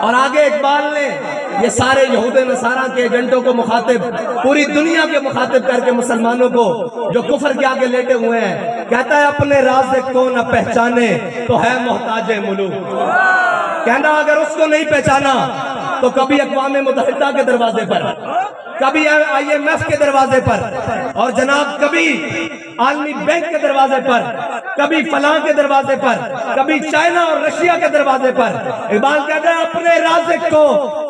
اور آگے اقبال نے یہ سارے یہود نصارہ کے ایجنٹوں کو مخاطب، پوری دنیا کے مخاطب کر کے مسلمانوں کو جو کفر کے آگے لیٹے ہوئے ہیں، کہتا ہے اپنے رازق کو نہ پہچانے تو ہے محتاج ملوک۔ کہنا اگر اس کو نہیں پہچانا تو کبھی اقوام متحدہ کے دروازے پر، کبھی IMF کے دروازے پر، اور جناب کبھی عالمی بینک کے دروازے پر، کبھی فلاں کے دروازے پر، کبھی چائنا اور رشیا کے دروازے پر۔ اقبال کہتا ہے اپنے رازق کو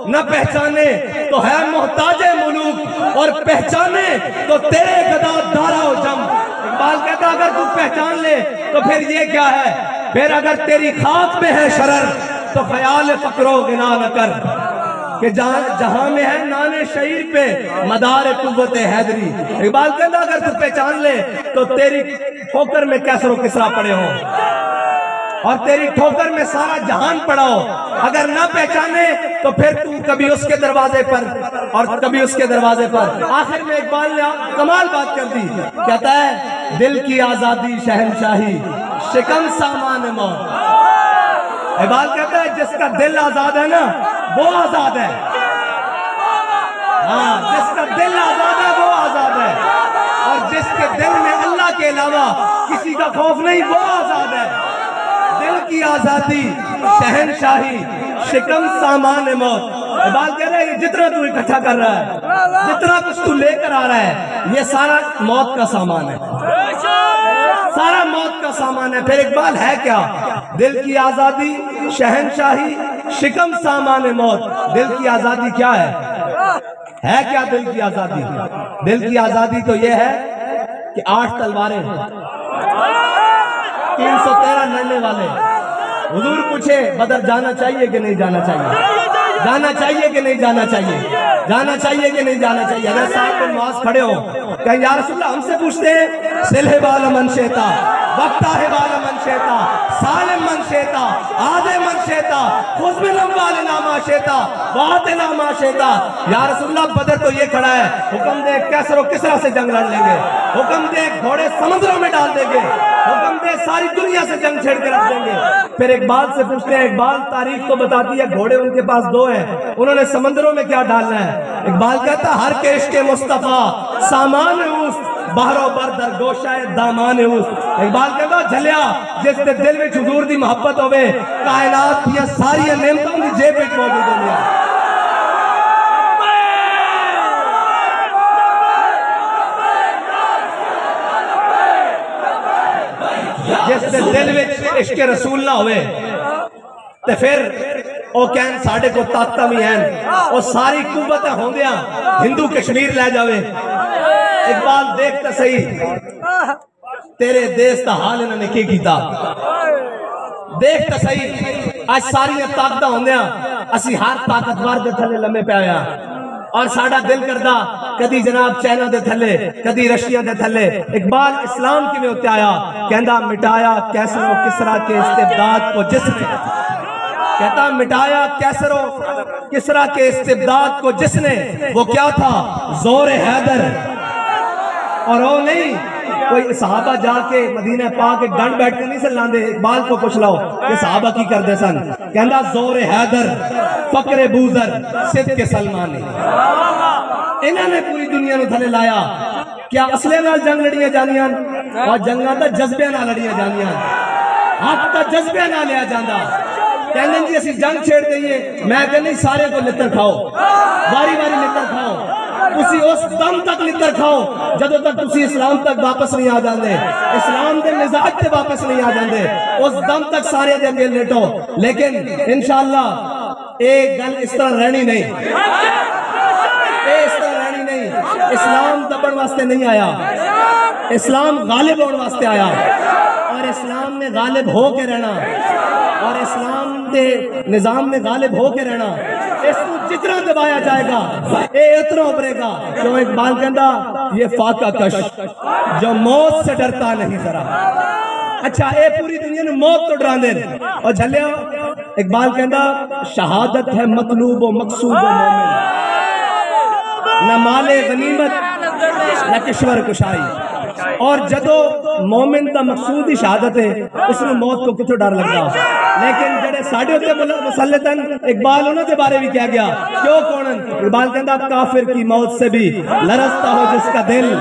نہ پہچانے تو ہے محتاج ملوک، اور پہچانے تو تیرے گدا دارا و جم۔ اقبال کہتا ہے اگر تو پہچان لے تو پھر یہ کیا ہے، پھر اگر تیری خاک میں ہے شرر تو خیال فقر و غنا نہ کر، کہ جہاں میں ہے نان شعیر پہ مدار قوت حیدری۔ اقبال کہتا اگر تو پہچان لے تو تیری ٹھوکر میں کیسر و کسرا پڑے ہوں اور تیری ٹھوکر میں سارا جہان پڑا ہو، اگر نہ پہچانے تو پھر تو کبھی اس کے دروازے پر اور کبھی اس کے دروازے پر۔ آخر میں اقبال نے کمال بات کر دی، کہتا ہے دل کی آزادی شہنشاہی شکم سامان موت۔ اقبال کہتا ہے جس کا دل آزاد ہے نا وہ آزاد ہے، ہاں جس کا دل آزاد ہے وہ آزاد ہے، اور جس کے دل میں اللہ کے علاوہ کسی کا خوف نہیں وہ آزاد ہے۔ دل کی آزادی شہنشاہی شکم سامان موت۔ اقبال کہہ رہا ہے جتنا تو اکٹھا کر رہا ہے، جتنا کچھ تو لے کر آ رہا ہے، یہ سارا موت کا سامان ہے، سارا موت کا سامان ہے۔ پھر اقبال ہے کیا؟ دل کی آزادی شہنشاہی شکم سامان موت۔ دل کی آزادی کیا ہے کیا دل کی آزادی؟ دل کی آزادی تو یہ ہے کہ 8 تلواریں، 313 لڑنے والے۔ حضور پوچھے بدر جانا چاہیے کہ نہیں جانا چاہیے، جانا چاہیے کہ نہیں جانا چاہیے، جانا چاہیے کہ نہیں جانا چاہیے۔ اگر صاحب بن معاذ کھڑے ہو کہ یا رسول اللہ ہم سے پوچھتے ہیں سلح بال من شیتا وقتہ بال من شیتا سالم من شیتا آدھے من شیتا خذ من اموالنا ما شیتا وآتنا ما شیتا۔ یا رسول اللہ بدر تو یہ کھڑا ہے، حکم دے کیسر و کسرا سے جنگ لڑ لیں گے، حکم دے گھوڑے سمندروں میں ڈال دیں گے، حکم دے ساری دنیا سے جنگ چھیڑ کے رکھ دیں گے۔ پھر اقبال سے پوچھتے ہیں اقبال تاریخ تو بتاتی ہے گھوڑے ان کے پاس 2 ہیں، انہوں نے سمندروں میں کیا ڈالنا ہے؟ اقبال کہتا ہر کے عشق مصطفیٰ سامان اوس بحر و بر در گوشہ دامان اوس۔ اقبال کہتا جھلیا جس کے دل میں حضور دی محبت ہوئے کائنات یہ ساری نعمتوں دی جیب میں موجود ہوئی ہے۔ جس کے دل میں عشق رسول نہ ہوئے تو پھر او کہن ساڑھے کو طاقتہ بھی ہیں اور ساری قوت ہوں دیا ہندو کشمیر لے جاوے۔ اقبال دیکھتا صحیح تیرے دیس تا حال انہوں نے کی کیتا، دیکھتا صحیح آج ساری طاقتہ ہوں دیا اسی ہر طاقتوار دے تھلے لمحے پہ آیا، اور ساڑھا دل کردہ کدی جناب چائنا دے تھلے کدی رشیا دے تھلے۔ اقبال اسلام کی میں ہوتے آیا کہندہ مٹایا کیسر و کسرا کے استبداد کو جس نے، کہتا مٹایا کیسر و کسرا کے استبداد کو جس نے، وہ کیا تھا زور حیدر، اور وہ نہیں کوئی صحابہ جا کے مدینہ پاک ایک ڈنڈ بیٹھ کے نہیں سے لاندے۔ اقبال کو پوچھ لاؤ کہ صحابہ کی کر دے سن، کہندہ زور حیدر فقر بوزر صدق سلمانی۔ انہوں نے پوری دنیا نو تھلے لایا، کیا اصلے نال جنگ لڑیاں جانیاں اور جنگاں تا جذبے نال لڑیاں جانیاں، حق تا جذبے نال لیا جاندہ۔ کہنے جی اسی جنگ چھیڑ دئیے، میں کہنے سارے کو لتر کھاؤ، باری باری لتر کھاؤ، اسی اس دم تک لتر کھاؤ جدو تک تسی اسلام تک واپس نہیں آ جاندے، اسلام دے مزاج تے واپس نہیں آ جاندے، اس دم تک سارے دے انگے لیٹو۔ لیکن انشاءاللہ ایک گل اس طرح رہنی نہیں، اس طرح رہنی نہیں۔ اسلام دبن واسطے نہیں آیا، اسلام غالب ہونے واسطے آیا، اور اسلام میں غالب ہو کے رہنا، اور اسلام دے نظام میں غالب ہو کے رہنا۔ اس کو جتنا دبایا جائے گا اے اتنا ابھرے گا۔ جو اقبال کہندہ یہ فاقہ کش جو موت سے ڈرتا نہیں ذرا، اچھا اے پوری دنیا نے موت تو ڈران دے، اور جھلیا اقبال کہندہ شہادت ہے مطلوب و مقصود و مومن، نہ مال غنیمت نہ کشور کشائی۔ اور جدو مومن دا مقصود ہی شہادت ہے اس نے موت کو کتوں ڈر لگتا لیکن جڑے ساڑھے ہوتے مسلطن اقبال انہوں کے بارے بھی کیا گیا کیوں کونن اقبال کہندہ کافر کی موت سے بھی لرزتا ہو جس کا دل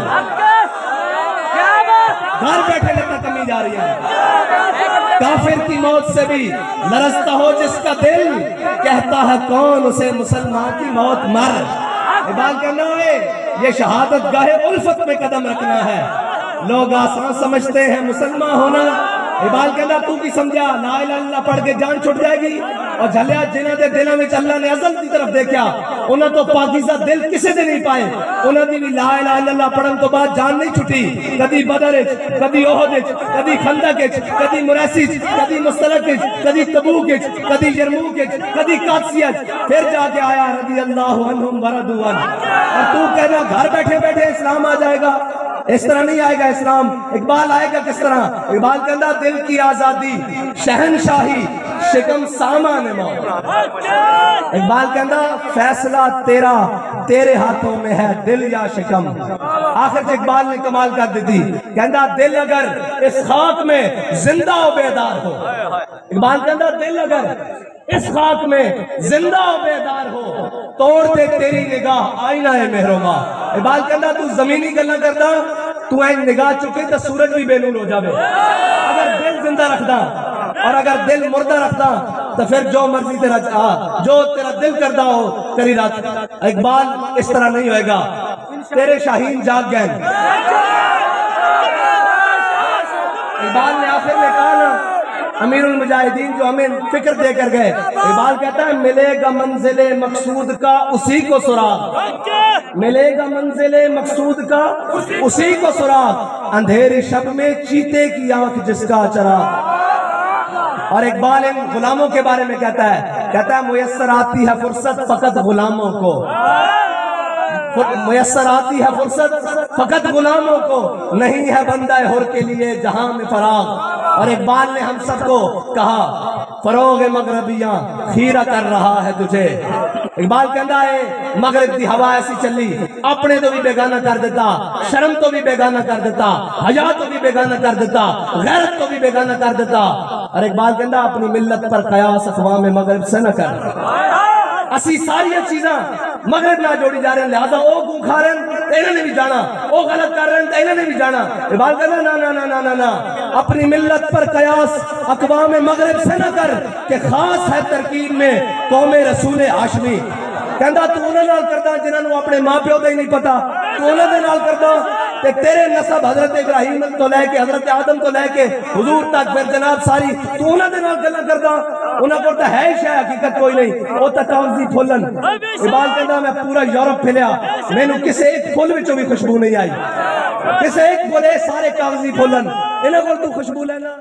گھر بیٹھے لگتا کمی جا رہی ہے کافر کی موت سے بھی لرزتا ہو جس کا دل کہتا ہے کون اسے مسلمان کی موت مر اقبال کہنا ہے یہ شہادت گاہ الفت میں قدم رکھنا ہے لوگ آسان سمجھتے ہیں مسلمان ہونا اقبال کہنا تو کی سمجھا لا الہ الا اللہ پڑھ کے جان چھٹ جائے گی اور جھلیا جنہ دے دلوں میں اللہ نے ازل کی طرف دیکھا انہوں تو پاکیزہ دل کسے دے نہیں پائے انہوں دی بھی لا الہ الا اللہ پڑھن تو بعد جان نہیں چھٹی کدی بدر اچ کدی احد اچ کدی خندق اچ کدی مریسی اچ کدی مستلق اچ کدی تبوک اچ کدی یرموک اچ کدی قادسیہ اچ پھر جا کے آیا رضی اللہ عنہم ورضوا عنہ اور تو کہنا گھر بیٹھے بیٹھے اسلام آ جائے گا اس طرح نہیں آئے گا اسلام اقبال آئے گا کس طرح اقبال کہندہ دل کی آزادی شہنشاہی شکم سامان موت اقبال کہندہ فیصلہ تیرا تیرے ہاتھوں میں ہے دل یا شکم آخر سے اقبال نے کمال کر دیتی کہندہ دل اگر اس خاک میں زندہ و بیدار ہو اقبال کہندہ دل اگر اس خاک میں زندہ و بیدار ہو توڑ دے تیری نگاہ آئینہ ہے مہروما اقبال کہندہ تو زمینی گلنا کرتا تو این نگاہ چکے تو سورج بھی بے نور ہو جاوے اگر دل زندہ رکھتا اور اگر دل مردہ رکھتا تو پھر جو مرضی تیرا جو تیرا دل کردہ ہو کری رات اقبال اس طرح نہیں ہوئے گا تیرے شاہین جاگ گئے اقبال نے آخر میں کہا نا امیر المجاہدین جو ہمیں فکر دے کر گئے اقبال کہتا ہے ملے گا منزل مقصود کا اسی کو سراغ ملے گا منزل مقصود کا اسی کو سراغ اندھیری شب میں چیتے کی آنکھ جس کا چراغ اور اقبال ان غلاموں کے بارے میں کہتا ہے میسر آتی ہے فرصت فقط غلاموں کو میسر آتی ہے فرصت فقط غلاموں کو نہیں ہے بندہ حر کے لیے جہاں میں فراغ اور اقبال نے ہم سب کو کہا فروغ مغربیاں خیرہ کر رہا ہے تجھے اقبال کہندہ ہے مغرب دی ہوا ایسی چلی اپنے تو بھی بیگانہ کر دیتا شرم تو بھی بیگانہ کر دیتا حیا تو بھی بیگانہ کر دیتا غیرت تو بھی بیگانہ کر دیتا اور اقبال کہندہ اپنی ملت پر قیاس اقوام مغرب سے نہ کر اسی ساری چیزاں مغرب نہ جوڑی جا رہے ہیں لہذا او گوں کھا رہے ہیں انہوں نے بھی جانا او غلط کر رہے ہیں انہوں نے بھی جانا اقبال کہنا نا نا نا نا نا اپنی ملت پر قیاس اقوام مغرب سے نہ کر کہ خاص ہے ترکیب میں قوم رسول ہاشمی کہندہ تو انہوں نال کردہ جنہوں نے اپنے ماں پیو دے نہیں پتا تو انہوں نے نال کردہ کہ تیرے نسب حضرت ابراہیم تو لے کے حضرت آدم تو لے کے حضور تک پھر جناب ساری تو انہوں نے نال گلہ کردہ انہوں کو ہے ہی شاید حقیقت کوئی نہیں وہ تا کاغذی پھولن اقبال کہندہ میں پورا یورپ پھلیا میں نو کسے ایک پھول میں بھی خوشبو نہیں آئی کسے ایک پھولے سارے کاغذی پھولن انہوں کو تو خوشبو لینا